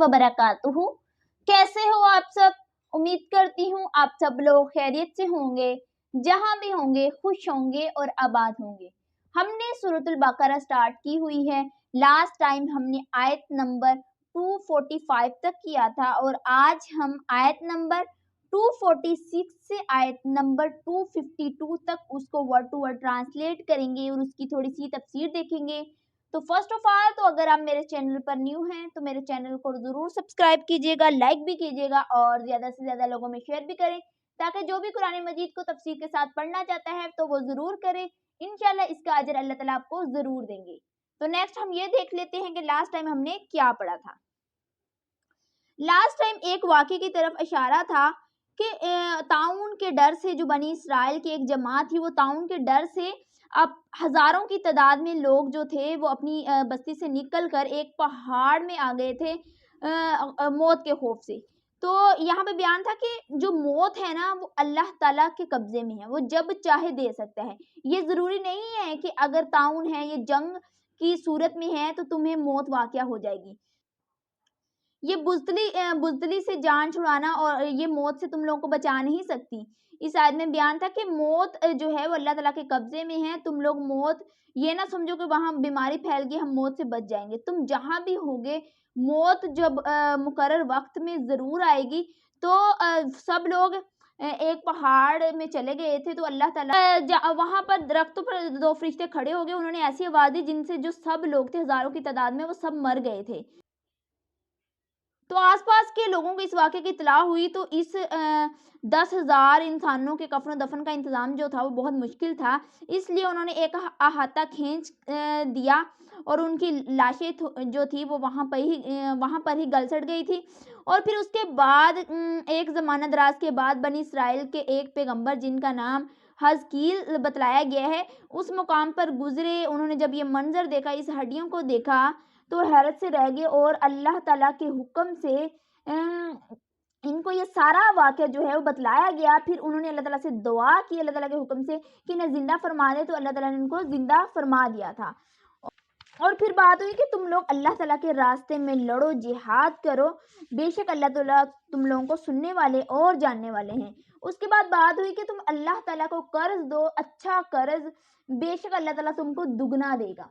वबरकातुहू। कैसे हो आप सब? उम्मीद करती हूँ आप सब लोग खैरियत से होंगे, जहाँ भी होंगे खुश होंगे और आबाद होंगे। हमने सूरतुल बकरा स्टार्ट की हुई है। लास्ट टाइम हमने आयत नंबर 245 तक किया था और आज हम आयत नंबर 246 से आयत नंबर 252 तक उसको वर्ड टू वर्ड ट्रांसलेट करेंगे और उसकी थोड़ी सी तफसीर देखेंगे। तो फर्स्ट ऑफ ऑल तो अगर आप मेरे चैनल पर न्यू हैं तो मेरे चैनल को ज़रूर सब्सक्राइब कीजिएगा, लाइक भी कीजिएगा और ज़्यादा से ज़्यादा लोगों में शेयर भी करें, ताकि जो भी कुरान मजीद को तफसीर के साथ पढ़ना चाहता है तो वो ज़रूर करे। इंशाल्लाह इसका अजर अल्लाह ताला आपको ज़रूर देंगे। तो नेक्स्ट हम ये देख लेते हैं कि लास्ट टाइम हमने क्या पढ़ा था। लास्ट टाइम एक वाक़े की तरफ इशारा था कि ताउन के डर से जो बनी इसराइल की एक जमात थी, वो ताउन के डर से अब हज़ारों की तादाद में लोग जो थे वो अपनी बस्ती से निकल कर एक पहाड़ में आ गए थे मौत के खौफ से। तो यहाँ पे बयान था कि जो मौत है ना वो अल्लाह ताला के कब्ज़े में है, वो जब चाहे दे सकता है। ये ज़रूरी नहीं है कि अगर ताउन है, ये जंग की सूरत में है तो तुम्हें मौत वाक़या हो जाएगी। ये बुज़दिली से जान छुड़ाना और ये मौत से तुम लोगों को बचा नहीं सकती। इस आयत में बयान था कि मौत जो है वो अल्लाह ताला के कब्ज़े में है। तुम लोग मौत ये ना समझो कि वहाँ बीमारी फैल गई हम मौत से बच जाएंगे। तुम जहाँ भी होगे मौत जब मुकर्रर वक्त में ज़रूर आएगी। तो सब लोग एक पहाड़ में चले गए थे तो अल्लाह ताला वहाँ पर दरख्तों पर 2 फरिश्ते खड़े हो गए। उन्होंने ऐसी आवाज़ दी जिनसे जो सब लोग थे हज़ारों की तादाद में वो सब मर गए थे। तो आसपास के लोगों को इस वाक़े की इत्तला हुई तो इस 10,000 इंसानों के कफ़न दफन का इंतज़ाम जो था वो बहुत मुश्किल था। इसलिए उन्होंने एक अहाता खींच दिया और उनकी लाशें जो थी वो वहाँ पर ही गल सड़ गई थी। और फिर उसके बाद एक ज़माना दराज के बाद बनी इसराइल के एक पैगंबर जिनका नाम हज़कील बतलाया गया है, उस मुकाम पर गुज़रे। उन्होंने जब ये मंज़र देखा, इस हड्डियों को देखा तो हैरत से रह गए और अल्लाह ताला के हुक्म से इनको ये सारा वाक़या जो है वो बतलाया गया। फिर उन्होंने अल्लाह ताला से दुआ की अल्लाह ताला के हुक्म से कि इन्हें ज़िंदा फरमा दे, तो अल्लाह ताला ने इनको ज़िंदा फरमा दिया था। और फिर बात हुई कि तुम लोग अल्लाह ताला के रास्ते में लड़ो, जिहाद करो, बेशक अल्लाह ताला तुम लोगों को सुनने वाले और जानने वाले हैं। उसके बाद बात हुई कि तुम अल्लाह ताला को कर्ज़ दो, अच्छा कर्ज़, बेशक अल्लाह ताला तुमको दुगना देगा।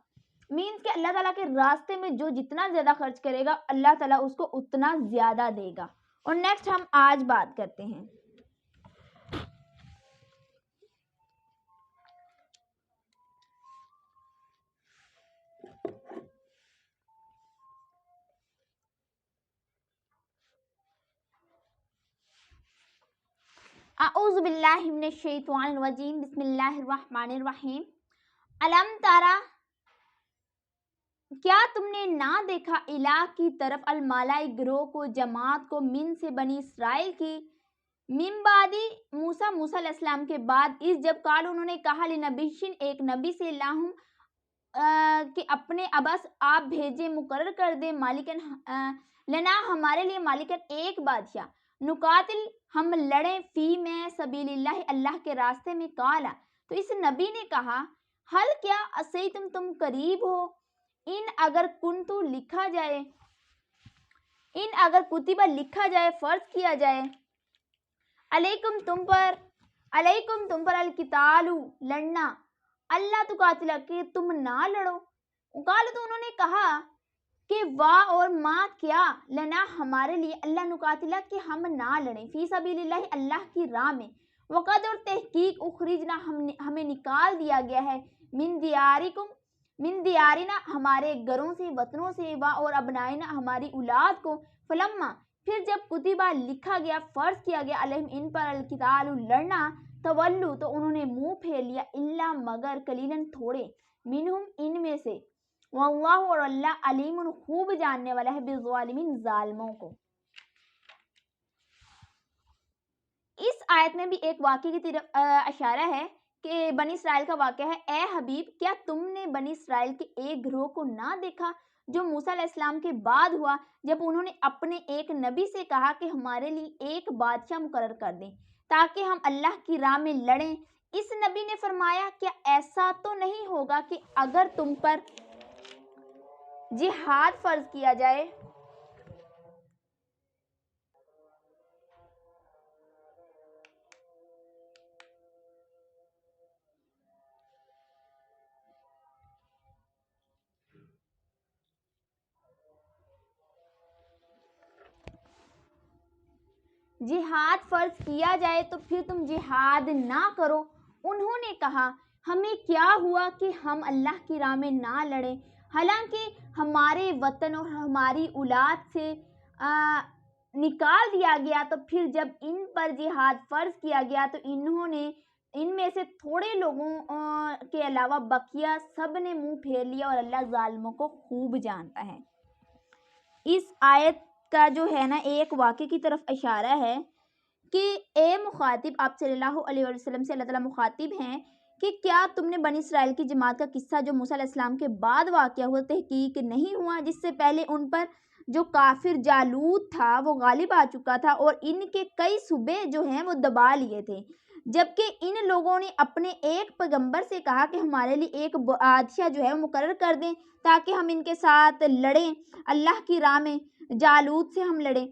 मीन्स कि अल्लाह ताला के रास्ते में जो जितना ज़्यादा खर्च करेगा अल्लाह ताला उसको उतना ज़्यादा देगा। और नेक्स्ट हम आज बात करते हैं। अऊज़ु बिल्लाहि मिनश शैतानिर रजीम, बिस्मिल्लाहिर रहमानिर रहीम। अलम तारा, क्या तुमने ना देखा इला की तरफ अलमालाई गिरोह को, जमात को, मिन से बनी इसराइल की, मिम्बादी मूसा अलैहिस्सलाम के बाद, इस जब काल उन्होंने कहा लिनबिशिन एक नबी से, लाहुम कि अपने अबस आप भेजे, मुकर्रर कर दे, मालिकन लना हमारे लिए, मालिकन एक बादशाह, नुकातिल हम लड़े, फी में सबीलिल्लाह अल्लाह के रास्ते में। काला तो इस नबी ने कहा, हल क्या असई तुम करीब हो, इन अगर कुंतु लिखा जाए, इन अगर कुतिबा लिखा जाए, फर्ज किया जाए, अलैकुम तुम पर अल कितालु लड़ना, अल्लाह तो कातिला कि तुम ना लड़ो। काल तो उन्होंने कहा कि वाह और माँ क्या, लना हमारे लिए, अल्लाह नुकातिला कि हम ना लड़ें, फी सबीलिल्लाह अल्लाह की राह में, वक़द और तहकीक उखरिजना हमें निकाल दिया गया है, मिन दियारिना हमारे घरों से, वतनों से, वा और अबनाइना हमारी औलाद को, फलम्मा फिर जब कुतिबा लिखा गया, फर्ज किया गया, अलैहिम इन पर अल कितालु लड़ना, तवल्लु तो उन्होंने मुंह फेर लिया, इल्ला मगर कलीलन थोड़े, मिनहुम इनमें से, वल्लाहु और अल्लाह अलीमुन खूब जानने वाला है, बिज़ालिमीन जालिमों को। इस आयत में भी एक वाक़े की तरफ इशारा है कि बनी इसराइल का वाक़या है। ए हबीब, क्या तुमने बनी इसराइल के एक गिरोह को ना देखा जो मूसा अलैहिस्सलाम के बाद हुआ, जब उन्होंने अपने एक नबी से कहा कि हमारे लिए एक बादशाह मुकर्रर कर दें ताकि हम अल्लाह की राह में लड़ें। इस नबी ने फरमाया, क्या ऐसा तो नहीं होगा कि अगर तुम पर जिहाद फर्ज किया जाए, जिहाद फ़र्ज किया जाए तो फिर तुम जिहाद ना करो। उन्होंने कहा, हमें क्या हुआ कि हम अल्लाह की राह में ना लड़ें, हालांकि हमारे वतन और हमारी औलाद से निकाल दिया गया। तो फिर जब इन पर जिहाद फ़र्ज किया गया तो इन्होंने इनमें से थोड़े लोगों के अलावा बकिया सब ने मुंह फेर लिया और अल्लाह ज़ालिमों को खूब जानता है। इस आयत का जो है ना एक वाक़े की तरफ इशारा है कि ए मुखातिब, आप सल्लल्लाहु अलैहि वसल्लम से अल्लाह ताला मुखातिब हैं कि क्या तुमने बनी इसराइल की जमात का किस्सा जो मूसा अलैहिस्सलाम के बाद वाक़या हुआ तहकीक नहीं हुआ, जिससे पहले उन पर जो काफिर जालूत था वो गालिब आ चुका था और इनके कई सूबे जो हैं वो दबा लिए थे, जबकि इन लोगों ने अपने एक पैगंबर से कहा कि हमारे लिए एक बादशाह जो है वो मुकर्रर कर दें ताकि हम इनके साथ लड़ें, अल्लाह की राह में जालूत से हम लड़ें।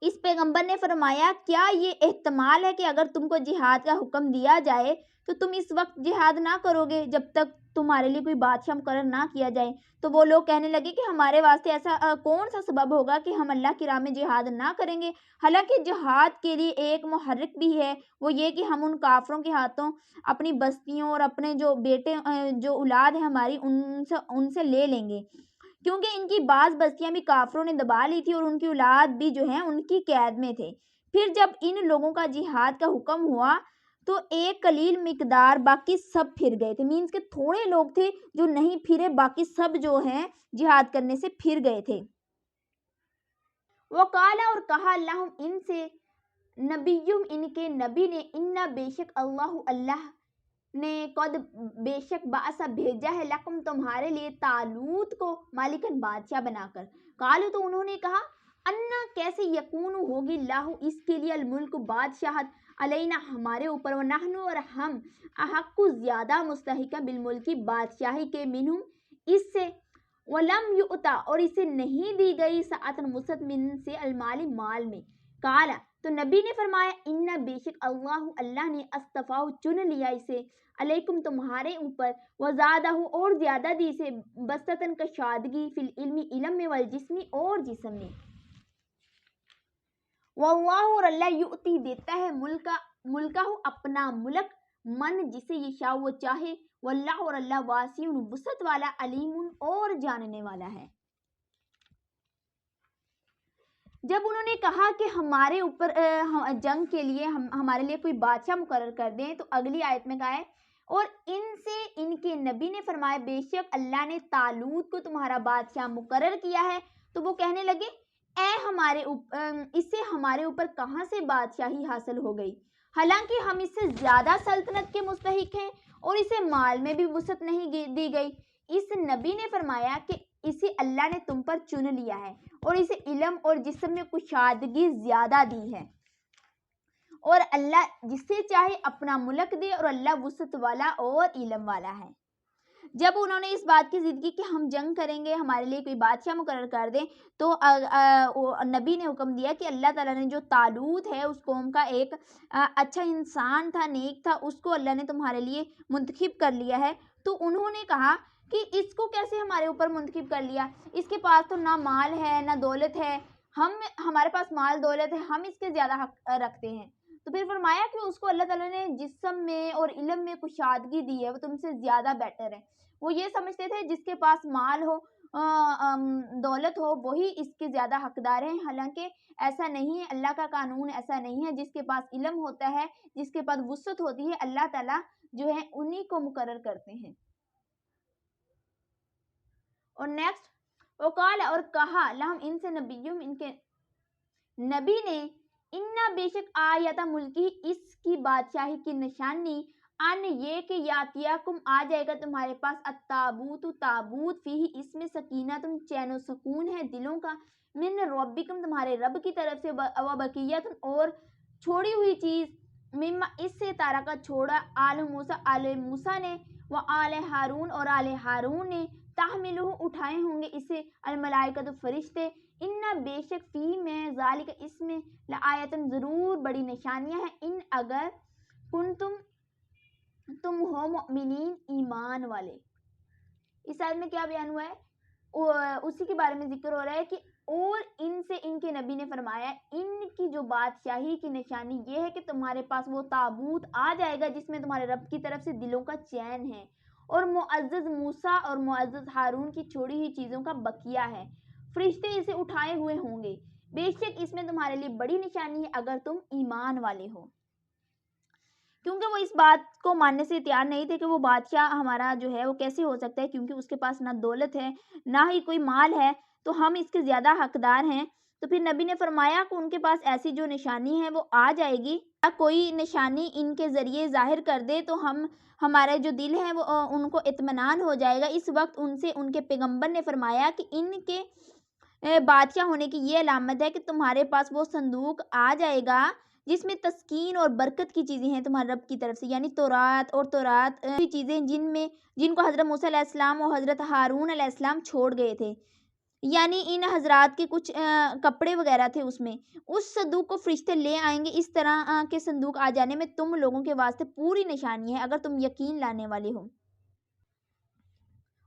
इस पैगंबर ने फरमाया, क्या ये एहतमाल है कि अगर तुमको जिहाद का हुक्म दिया जाए तो तुम इस वक्त जिहाद ना करोगे जब तक तुम्हारे लिए कोई बादशाह मुकर्रर ना किया जाए। तो वो लोग कहने लगे कि हमारे वास्ते ऐसा कौन सा सबब होगा कि हम अल्लाह की राह में जिहाद ना करेंगे, हालांकि जिहाद के लिए एक मुहर्रिक भी है, वो ये कि हम उन काफरों के हाथों अपनी बस्तियों और अपने जो बेटे जो औलाद है हमारी उनसे ले लेंगे, क्योंकि इनकी बाज़ बस्तियां भी काफरों ने दबा ली थी और उनकी औलाद भी जो है उनकी कैद में थे। फिर जब इन लोगों का जिहाद का हुक्म हुआ तो एक कलील मिकदार, बाकी सब फिर गए थे। मीन्स के थोड़े लोग थे जो नहीं फिरे, बाकी सब जो हैं जिहाद करने से फिर गए थे। वो काला, और कहा अल्लाह इनसे, नबीयुम इनके नबी ने, इन्ना बेशक अल्लाह ने कद बेशक बासा भेजा है लकुम तुम्हारे लिए तालूत को मालिकन बादशाह बनाकर। कालू, तो उन्होंने कहा, अन्ना कैसे यकून होगी लाहू इसके लिए अलमुल्क बादशाहत अलैना हमारे ऊपर, व नहनु और हम अहक्कु ज्यादा मुस्तहिका बिलमुल्की बादशाही के मिनहुम इससे, वलम युता और इसे नहीं दी गई सअतन वसअत मिन से अलमाली माल में। काला, तो नबी ने फरमाया, इन्ना बेशक अल्लाह ने अस्तफाहु चुन लिया इसे अलैकुम तुम्हारे ऊपर, वज़ादहु और ज्यादा दी इसे बस्ततन कशादगी फिल इल्मी इल्म में, वल जिस्मी और जिस्म में। वल्लाहु, और अल्लाह युती देता है मुल्काहु अपना मुल्क, मन जिसे ये शाह वो चाहे, वल्लाह और अल्लाह वासिउन वसअत वाला, अलीमुन और जानने वाला है। जब उन्होंने कहा कि हमारे ऊपर जंग के लिए हमारे लिए कोई बादशाह मुकर्रर कर दें, तो अगली आयत में कहा है, और इनसे इनके नबी ने फरमाया, बेशक अल्लाह ने तालूत को तुम्हारा बादशाह मुकर्रर किया है। तो वो कहने लगे, इससे हमारे ऊपर कहाँ से बादशाही हासिल हो गई, हालांकि हम इससे ज्यादा सल्तनत के मुस्तहिक हैं और इसे माल में भी वसअत नहीं दी गई। इस नबी ने फरमाया कि इसे अल्लाह ने तुम पर चुन लिया है और इसे इल्म और जिस्म में कुशादगी ज्यादा दी है, और अल्लाह जिसे चाहे अपना मुल्क दे, और अल्लाह वसअत वाला और इल्म वाला है। जब उन्होंने इस बात की जिद की कि हम जंग करेंगे, हमारे लिए कोई बादशाह मुकर्रर कर दें, तो नबी ने हुक्म दिया कि अल्लाह ताला ने जो तालूत है उस कौम का एक अच्छा इंसान था, नेक था, उसको अल्लाह ने तुम्हारे लिए मुंतखिब कर लिया है। तो उन्होंने कहा कि इसको कैसे हमारे ऊपर मुंतखिब कर लिया, इसके पास तो ना माल है ना दौलत है, हमारे पास माल दौलत है, हम इसके ज़्यादा हक रखते हैं। तो फिर फरमाया कि उसको अल्लाह ताला ने जिस्म में और इल्म में कुशादगी दी है, वो तुमसे ज़्यादा बेटर है। वो ये समझते थे जिसके पास माल हो, दौलत हो, वही इसके ज़्यादा हकदार हैं, हालांकि ऐसा नहीं है। अल्लाह का कानून ऐसा नहीं है। जिसके पास इल्म होता है, जिसके पास वुसअत होती है, अल्लाह ताला जो है उन्हीं को मुकर्रर करते हैं। और नेक्स्ट, वकाल, और कहा लहम इनसे, नबीयुम इनके नबी ने, इन्ना बेशक आयता मुल्की इसकी बादशाही की निशानी, अन ये कि यातियाकुम आ जाएगा तुम्हारे पास अत्ताबूत ताबूत, फीही इसमें सकीना तुम चैनो सुकून है दिलों का, मिन रब्बिकुम तुम्हारे रब की तरफ से, व बकियत और छोड़ी हुई चीज़, मिम्मा इससे तारा का छोड़ा, आल मूसा ने, व आल हारून और आल हारून ने, ताहमिलुहु उठाए होंगे इसे, अल मलाइकतु फरिश्ते, इन्ना बेशक फी में ज़ालिका इसमें लआयतन ज़रूर बड़ी निशानियां हैं, इन अगर तुम हो मुमिनीन ईमान वाले। इस आयत में क्या बयान हुआ है, उसी के बारे में जिक्र हो रहा है कि اور ان سے ان کے نبی نے فرمایا ان کی جو بادشاہی کی نشانی یہ ہے کہ تمہارے پاس وہ تابوت آ جائے گا جس میں تمہارے رب کی طرف سے دلوں کا چین ہے اور معزز موسیٰ اور معزز ہارون کی چھوڑی ہوئی چیزوں کا بقیہ ہے، فرشتے اسے اٹھائے ہوئے ہوں گے، بے شک اس میں تمہارے لیے بڑی نشانی ہے اگر تم ایمان والے ہو۔ کیونکہ وہ اس بات کو ماننے سے تیار نہیں تھے کہ وہ بادشاہ ہمارا جو ہے وہ کیسے ہو سکتا ہے، کیونکہ اس کے پاس نہ دولت ہے نہ ہی کوئی مال ہے، تو ہم اس کے زیادہ حقدار ہیں۔ تو پھر نبی نے فرمایا کہ ان کے پاس ایسی جو نشانی ہے وہ آ جائے گی، کوئی نشانی ان کے ذریعے ظاہر کر دے تو ہمارے جو دل ہیں وہ ان کو اطمینان ہو جائے گا۔ اس وقت ان سے ان کے پیغمبر نے فرمایا کہ ان کے بادشاہ ہونے کی یہ علامت ہے کہ تمہارے پاس وہ صندوق آ جائے گا جس میں تسکین اور برکت کی چیزیں ہیں تمہارے رب کی طرف سے، یعنی تورات کی چیزیں جن کو حضرت موسیٰ علیہ السلام اور حضرت ہارون علیہ السلام چھوڑ گئے تھے، یعنی ان حضرات کے کچھ کپڑے وغیرہ تھے اس میں، اس صندوق کو فرشتے لے آئیں گے۔ اس طرح کے صندوق آ جانے میں تم لوگوں کے واسطے پوری نشانی ہے اگر تم یقین لانے والے ہو۔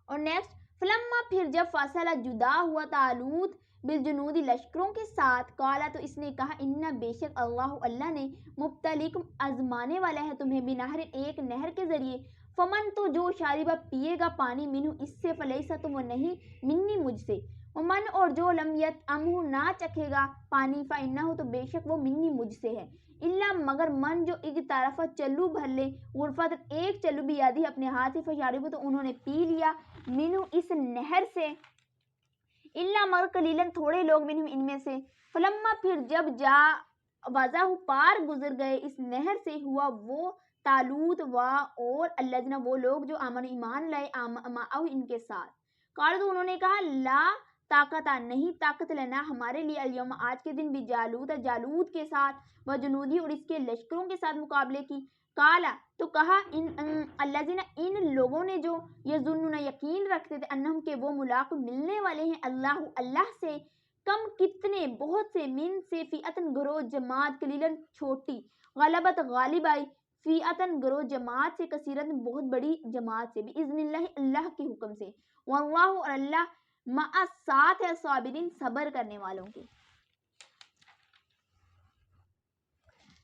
اور نیکسٹ، فلما پھر جب فاصلہ جدا ہوا طالوت بالجنودی لشکروں کے ساتھ، قالا تو اس نے کہا ان بے شک اللہ نے مبتلیکم آزمانے والا ہے تمہیں بنہر ایک نہر کے ذریعے، فمن تو جو شاربہ پیے گا پانی منہ اس سے، فلیسا تو وہ نہیں منی مجھ سے، ومن اور جو لم یطعمہ نہ چکھے گا پانی، فانہ تو بے شک وہ منی مجھ سے ہے، الا مگر من جو اغترف چلو بھر لے، غرفت ایک چلو بھی یادی اپنے ہاتھ سے، فشاربہ تو انہوں نے پی لیا، منہ اس نہر سے، الا مگر قلیلاً تھوڑے لوگ منہم ان میں سے، فلما پھر جب جا وضع پار گزر گئے اس نہر سے، ہوا وہ طالوت اور الذین وہ لوگ جو آمن ایمان لائے معہ ان کے ساتھ، قالوا تو انہوں نے کہا لا طاقت نہیں طاقت لنا ہمارے لیے الیوم آج کے دن بھی جالوت کے ساتھ و جنودی اور اس کے لشکروں کے ساتھ مقابلے کی، قالا تو کہا الذین ان لوگوں نے جو یظنون یقین رکھتے تھے انہم کہ وہ ملاق ملنے والے ہیں اللہ سے، کم کتنے بہت سے، من سے فیعتن گروہ جماعت، قلیلاً چھوٹی، غلبت غالب آئی، فیعتن گروہ جماعت سے، کثیرت بہت بڑی جماعت سے، باذن اللہ کے حکم سے، واللہ اور اللہ مع ساتھ ہے صابرین صبر کرنے والوں کے۔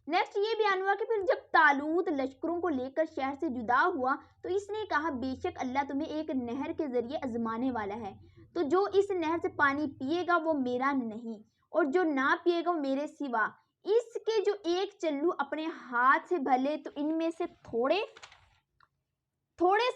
نیکسٹ یہ بیان ہوا کہ پھر جب طالوت لشکروں کو لے کر شہر سے جدا ہوا تو اس نے کہا بے شک اللہ تمہیں ایک نہر کے ذریعے آزمانے والا ہے، تو جو اس نہر سے پانی پیے گا وہ میرا نہیں اور جو نہ پیے گا وہ میرے سوا، اس کے جو ایک چلو اپنے ہاتھ سے بھر لے، تو ان میں سے تھوڑے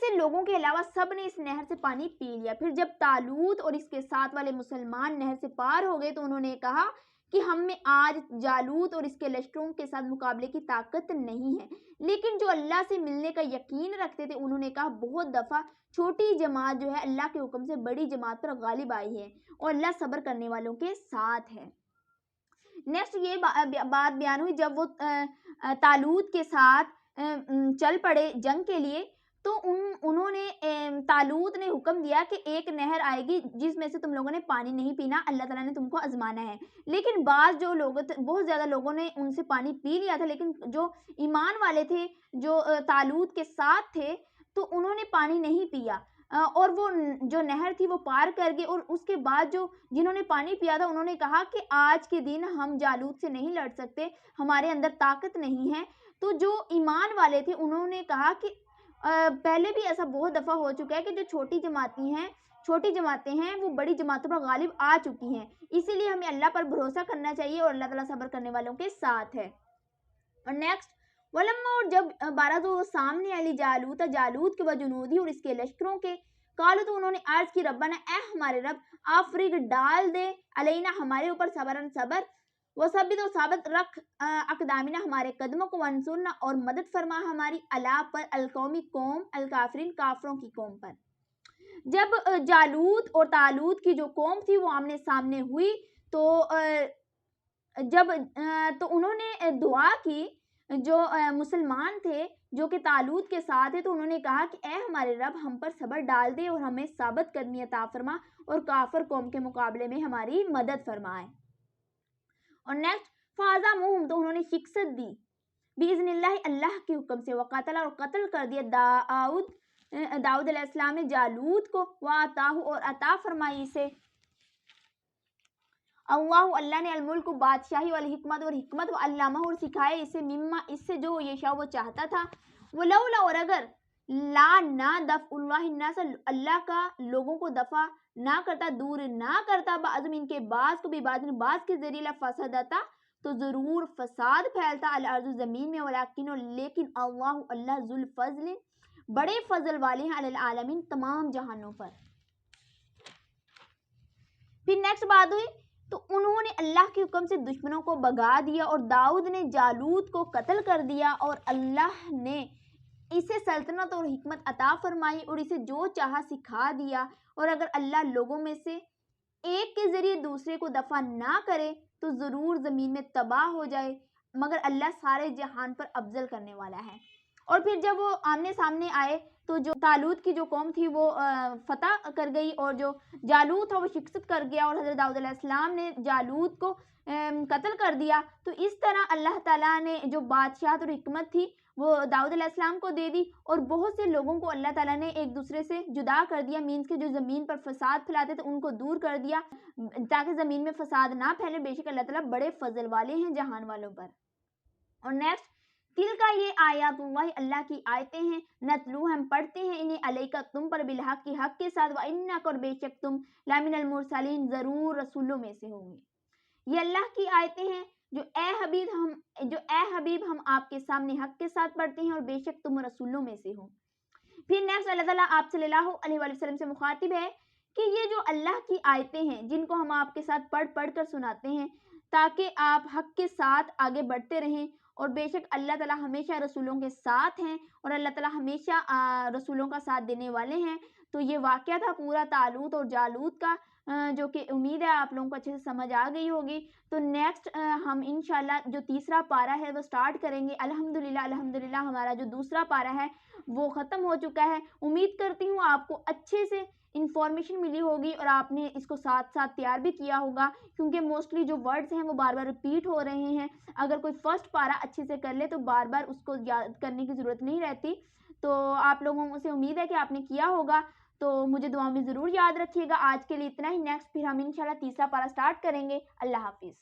سے لوگوں کے علاوہ سب نے اس نہر سے پانی پی لیا۔ پھر جب طالوت اور اس کے ساتھ والے مسلمان نہر سے پار ہو گئے تو انہوں نے کہا کہ ہم میں آج جالوت اور اس کے لشکروں کے ساتھ مقابلے کی طاقت نہیں ہے، لیکن جو اللہ سے ملنے کا یقین رکھتے تھے انہوں نے کہا بہت دفعہ چھوٹی جماعت جو ہے اللہ کے حکم سے بڑی جماعت پر غالب آئی ہے اور اللہ صبر کرنے والوں کے ساتھ ہے۔ نیکسٹ یہ بات بیان ہوئی جب وہ طالوت کے ساتھ چل پڑے جنگ کے لیے تو انہوں نے طالوت نے حکم دیا کہ ایک نہر آئے گی جس میں سے تم لوگوں نے پانی نہیں پینا، اللہ تعالیٰ نے تم کو آزمانا ہے، لیکن بعض جو لوگ بہت زیادہ لوگوں نے ان سے پانی پی لیا تھا، لیکن جو ایمان والے تھے جو طالوت کے ساتھ تھے تو انہوں نے پانی نہیں پیا اور وہ جو نہر تھی وہ پار کر گئے، اور اس کے بعد جو جنہوں نے پانی پیا تھا انہوں نے کہا کہ آج کے دن ہم جالوت سے نہیں لڑ سکتے، ہمارے اندر طاقت نہیں ہے۔ تو جو ایمان والے تھے انہوں نے کہا کہ پہلے بھی ایسا بہت دفعہ ہو چکا ہے کہ جو چھوٹی جماعتیں ہیں وہ بڑی جماعتوں پر غالب آ چکی ہیں، اسی لیے ہمیں اللہ پر بھروسہ کرنا چاہیے اور اللہ تعالیٰ صبر کرنے والوں کے ساتھ ہے۔ اور نیکسٹ، ولما اور جب بارہ سامنے علی جالوت کے وجنودی اور اس کے لشکروں کے، قالوا تو انہوں نے عرض کی ربنا اے ہمارے رب، آفرغ ڈال دے علینا ہمارے اوپر صبرن صبر، وثبت و ثابت رکھ اقدامنا ہمارے قدموں کو، وانصرنا اور مدد فرما ہماری علا پر القومی قوم الکافرین کافروں کی قوم پر۔ جب جالوت اور طالوت کی جو قوم تھی وہ آمنے سامنے ہوئی تو انہوں نے دعا کی، جو مسلمان تھے جو کہ طالوت کے ساتھ ہے تو انہوں نے کہا کہ اے ہمارے رب ہم پر صبر ڈال دے اور ہمیں ثابت قدمی عطا فرما اور کافر قوم کے مقابلے میں ہماری مدد فرمائے۔ اور نیکسٹ، فازموہم تو انہوں نے شکست دی باذن اللہ کے حکم سے، وقتل اور قتل کر دیا داؤد علیہ السلام نے جالوت کو، وآتاہ اور عطا فرمائی اسے अल्लाह अल्लाह ने अल-मुल्क को बादशाही वाल हिकमत और हिकमत व अल्लामा और सिखाए इसे मिम्मा इससे जो ये शाह वो चाहता था, वो लौला और अगर ला ना दफ़उल्लाहि नास अल्लाह का लोगों को दफ़ा ना करता, दूर ना करता, बाज़ुम इनके बाज़ को भी बाज़ के ज़रिए ला फसदता तो ज़रूर फसाद फैलता अल अर्ज़ ज़मीन में, वलाकिन लेकिन अल्लाह अल्लाह ज़ुल फ़ज़्ल बड़े फजल वाले हैं अलल आलमीन तमाम जहानों पर। फिर नेक्स्ट बात हुई तो उन्होंने अल्लाह के हुक्म से दुश्मनों को भगा दिया और दाऊद ने जालूत को कत्ल कर दिया और अल्लाह ने इसे सल्तनत और हिकमत अता फरमाई और इसे जो चाहा सिखा दिया। और अगर अल्लाह लोगों में से एक के ज़रिए दूसरे को दफ़ा ना करे तो ज़रूर ज़मीन में तबाह हो जाए, मगर अल्लाह सारे जहान पर अफजल करने वाला है। और फिर जब वो आमने सामने आए तो जो तालूत की जो कौम थी वो फतह कर गई और जो जालूत था वो शिकस्त कर गया और हज़रत दाऊद अलैहिस्सलाम ने जालूत को कत्ल कर दिया। तो इस तरह अल्लाह ताला ने जो बादशाहत और हिकमत थी वो दाऊद अलैहिस्सलाम को दे दी और बहुत से लोगों को अल्लाह ताला ने एक दूसरे से जुदा कर दिया, मीन्स के जो ज़मीन पर फसाद फैलाते थे उनको दूर कर दिया ताकि ज़मीन में फसाद ना फैले। बेशक अल्लाह ताला बड़े फजल वाले हैं जहान वालों पर। और नेक्स्ट तिल का ये आयातुल्लाह अल्लाह की आयतें हैं, नतलू हम पढ़ते हैं इन्हें अलैका तुम पर बिलहक की हक के साथ, व इन्नक और बेशक तुम लामिनल मुरसलीन ज़रूर रसूलों में से होंगे। ये अल्लाह की आयतें हैं जो ए हबीब हम आपके सामने हक के साथ पढ़ते हैं और बेशक तुम रसूलों में से हो। फिर नेक्स्ट अल्लाह ताला आप सल्लल्लाहु अलैहि वसल्लम से मुखातिब है कि ये जो अल्लाह की आयतें हैं जिनको हम आपके साथ पढ़ कर सुनाते हैं ताकि आप हक के साथ आगे बढ़ते रहें, और बेशक अल्लाह ताला हमेशा रसूलों के साथ हैं और अल्लाह ताला हमेशा रसूलों का साथ देने वाले हैं। तो ये वाक़या था पूरा तालूत और जालूत का, जो कि उम्मीद है आप लोगों को अच्छे से समझ आ गई होगी। तो नेक्स्ट हम इंशाल्लाह जो तीसरा पारा है वो स्टार्ट करेंगे। अल्हम्दुलिल्लाह हमारा जो दूसरा पारा है वो ख़त्म हो चुका है। उम्मीद करती हूँ आपको अच्छे से इन्फॉर्मेशन मिली होगी और आपने इसको साथ साथ तैयार भी किया होगा, क्योंकि मोस्टली जो वर्ड्स हैं वो बार बार रिपीट हो रहे हैं। अगर कोई फर्स्ट पारा अच्छे से कर ले तो बार बार उसको याद करने की ज़रूरत नहीं रहती। तो आप लोगों से उम्मीद है कि आपने किया होगा, तो मुझे दुआ में ज़रूर याद रखिएगा। आज के लिए इतना ही, नेक्स्ट फिर हम इंशाल्लाह तीसरा पारा स्टार्ट करेंगे। अल्लाह हाफिज़।